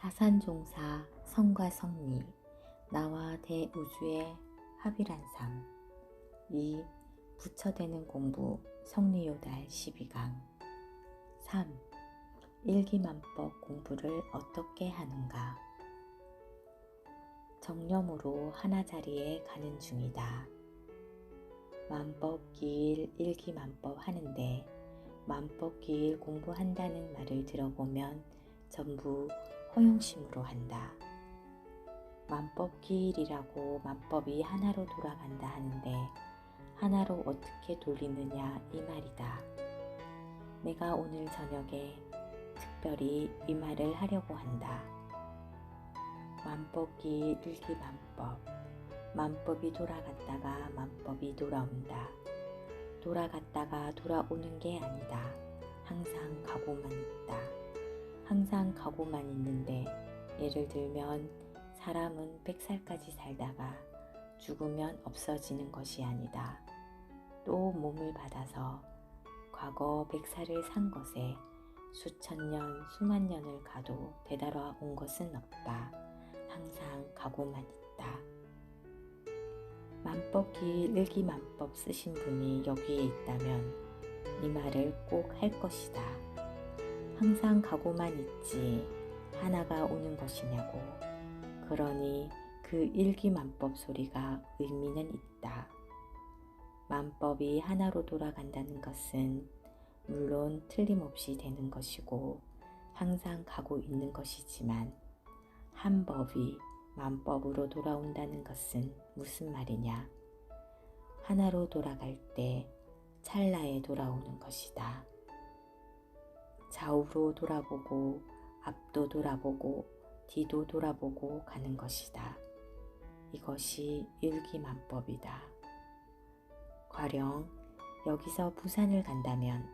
사산종사 성과 성리 나와 대우주의 합일한 삶. 2. 부처되는 공부 성리요달 12강. 3. 일기만법 공부를 어떻게 하는가. 정념으로 하나 자리에 가는 중이다. 만법기일 일기만법 하는데 만법기일 공부한다는 말을 들어보면 전부 허용심으로 한다. 만법기일이라고 만법이 하나로 돌아간다 하는데 하나로 어떻게 돌리느냐 이 말이다. 내가 오늘 저녁에 특별히 이 말을 하려고 한다. 만법기일 일기만법. 만법이 돌아갔다가 만법이 돌아온다. 돌아갔다가 돌아오는 게 아니다. 항상 가고만 있다. 항상 가고만 있는데 예를 들면 사람은 100살까지 살다가 죽으면 없어지는 것이 아니다. 또 몸을 받아서 과거 100살을 산 것에 수천 년, 수만 년을 가도 되돌아온 것은 없다. 항상 가고만 있다. 만법기일 일기만법 쓰신 분이 여기에 있다면 이 말을 꼭 할 것이다. 항상 가고만 있지 하나가 오는 것이냐고. 그러니 그 일기만법 소리가 의미는 있다. 만법이 하나로 돌아간다는 것은 물론 틀림없이 되는 것이고 항상 가고 있는 것이지만 한 법이 만법으로 돌아온다는 것은 무슨 말이냐. 하나로 돌아갈 때 찰나에 돌아오는 것이다. 좌우로 돌아보고 앞도 돌아보고 뒤도 돌아보고 가는 것이다. 이것이 일기만법이다. 가령 여기서 부산을 간다면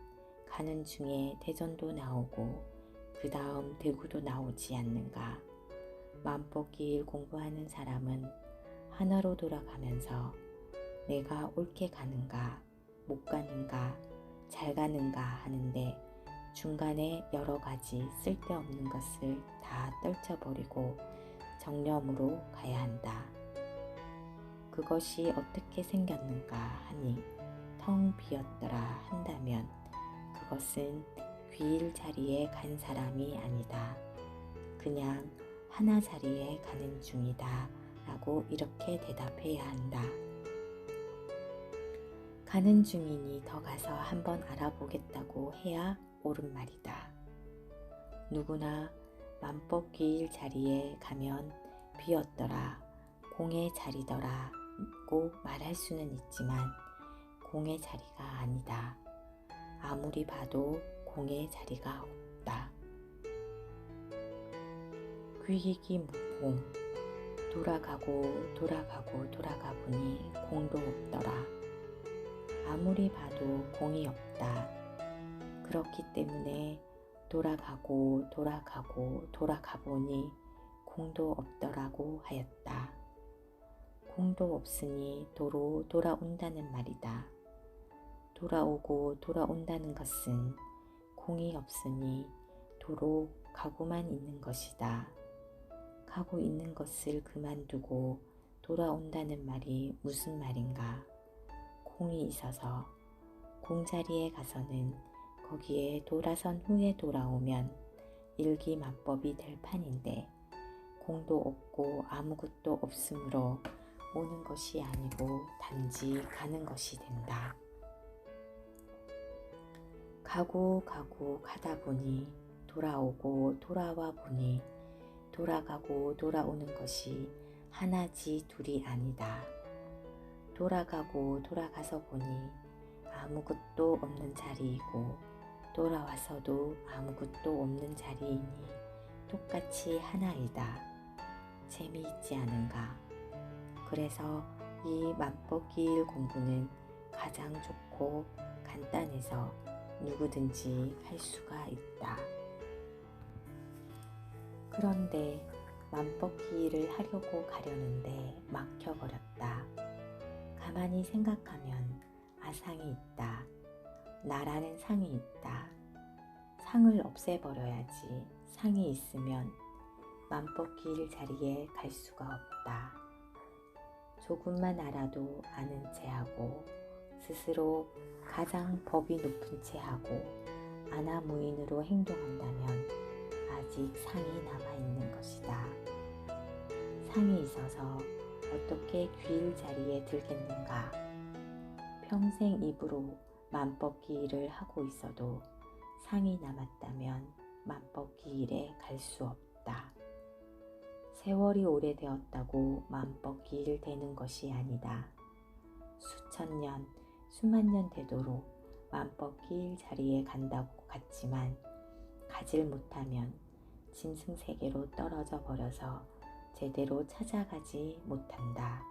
가는 중에 대전도 나오고 그 다음 대구도 나오지 않는가. 만법기일 공부하는 사람은 하나로 돌아가면서 내가 옳게 가는가 못 가는가 잘 가는가 하는데 중간에 여러 가지 쓸데없는 것을 다 떨쳐버리고 정념으로 가야 한다. 그것이 어떻게 생겼는가 하니 텅 비었더라 한다면 그것은 귀일 자리에 간 사람이 아니다. 그냥 하나 자리에 가는 중이다 라고 이렇게 대답해야 한다. 가는 중이니 더 가서 한번 알아보겠다고 해야 옳은 말이다. 누구나 만법기일 자리에 가면 비었더라, 공의 자리더라고 말할 수는 있지만 공의 자리가 아니다. 아무리 봐도 공의 자리가 없다. 귀이기 무공. 돌아가고 돌아가고 돌아가 보니 공도 없더라. 아무리 봐도 공이 없다. 그렇기 때문에 돌아가고 돌아가고 돌아가 보니 공도 없더라고 하였다. 공도 없으니 도로 돌아온다는 말이다. 돌아오고 돌아온다는 것은 공이 없으니 도로 가고만 있는 것이다. 가고 있는 것을 그만두고 돌아온다는 말이 무슨 말인가? 공이 있어서 공자리에 가서는 거기에 돌아선 후에 돌아오면 일기만법이 될 판인데 공도 없고 아무것도 없으므로 오는 것이 아니고 단지 가는 것이 된다. 가고 가고 가다 보니 돌아오고 돌아와 보니 돌아가고 돌아오는 것이 하나지 둘이 아니다. 돌아가고 돌아가서 보니 아무것도 없는 자리이고 돌아와서도 아무것도 없는 자리이니 똑같이 하나이다. 재미있지 않은가? 그래서 이 만법기일 공부는 가장 좋고 간단해서 누구든지 할 수가 있다. 그런데 만법기일을 하려고 가려는데 막혀버렸다. 가만히 생각하면 아상이 있다. 나라는 상이 있다. 상을 없애버려야지. 상이 있으면 맘벗길 자리에 갈 수가 없다. 조금만 알아도 아는 체하고 스스로 가장 법이 높은 체하고 아나무인으로 행동한다면 아직 상이 남아있는 것이다. 상이 있어서 어떻게 귀일 자리에 들겠는가? 평생 입으로 맘벗기 일을 하고 있어도 상이 남았다면 맘벗기 일에 갈 수 없다. 세월이 오래되었다고 맘벗기 일 되는 것이 아니다. 수천 년, 수만 년 되도록 맘벗기 일 자리에 간다고 갔지만 가질 못하면 짐승세계로 떨어져 버려서 제대로 찾아가지 못한다.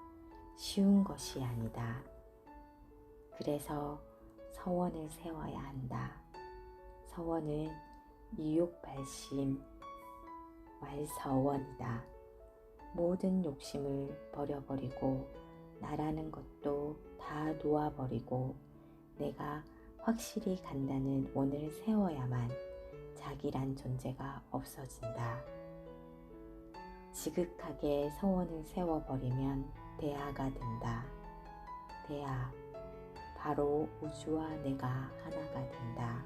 쉬운 것이 아니다. 그래서 서원을 세워야 한다. 서원은 이욕발심 말서원이다. 모든 욕심을 버려버리고 나라는 것도 다 놓아버리고 내가 확실히 간다는 원을 세워야만 자기란 존재가 없어진다. 지극하게 서원을 세워버리면 대하가 된다. 대하, 바로 우주와 내가 하나가 된다.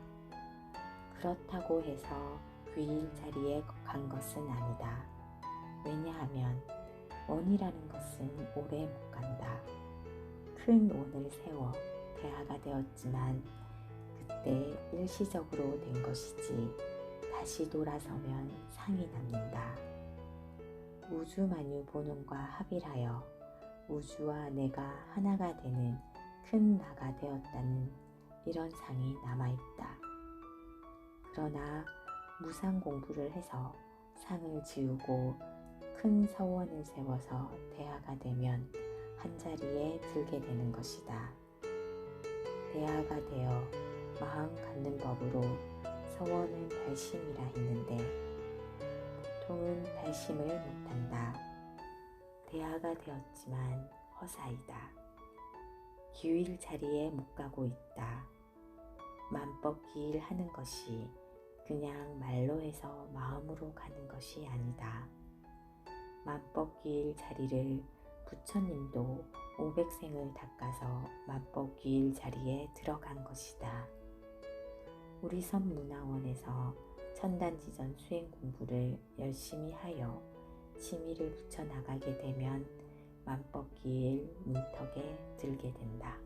그렇다고 해서 귀일 자리에 간 것은 아니다. 왜냐하면 원이라는 것은 오래 못 간다. 큰 원을 세워 대하가 되었지만 그때 일시적으로 된 것이지 다시 돌아서면 상이 남는다. 우주만유 본원과 합일하여 우주와 내가 하나가 되는 큰 나가 되었다는 이런 상이 남아있다. 그러나 무상 공부를 해서 상을 지우고 큰 서원을 세워서 대하가 되면 한자리에 들게 되는 것이다. 대하가 되어 마음 갖는 법으로 서원은 발심이라 했는데 보통은 발심을 못한다. 대하가 되었지만 허사이다. 기일 자리에 못 가고 있다. 맘벗기 일 하는 것이 그냥 말로 해서 마음으로 가는 것이 아니다. 맘벗기 일 자리를 부처님도 500생을 닦아서 맘벗기 일 자리에 들어간 것이다. 우리 섬문화원에서 천단지전 수행 공부를 열심히 하여 취미를 붙여나가게 되면 맘벗기 일 문턱에 들게 된다.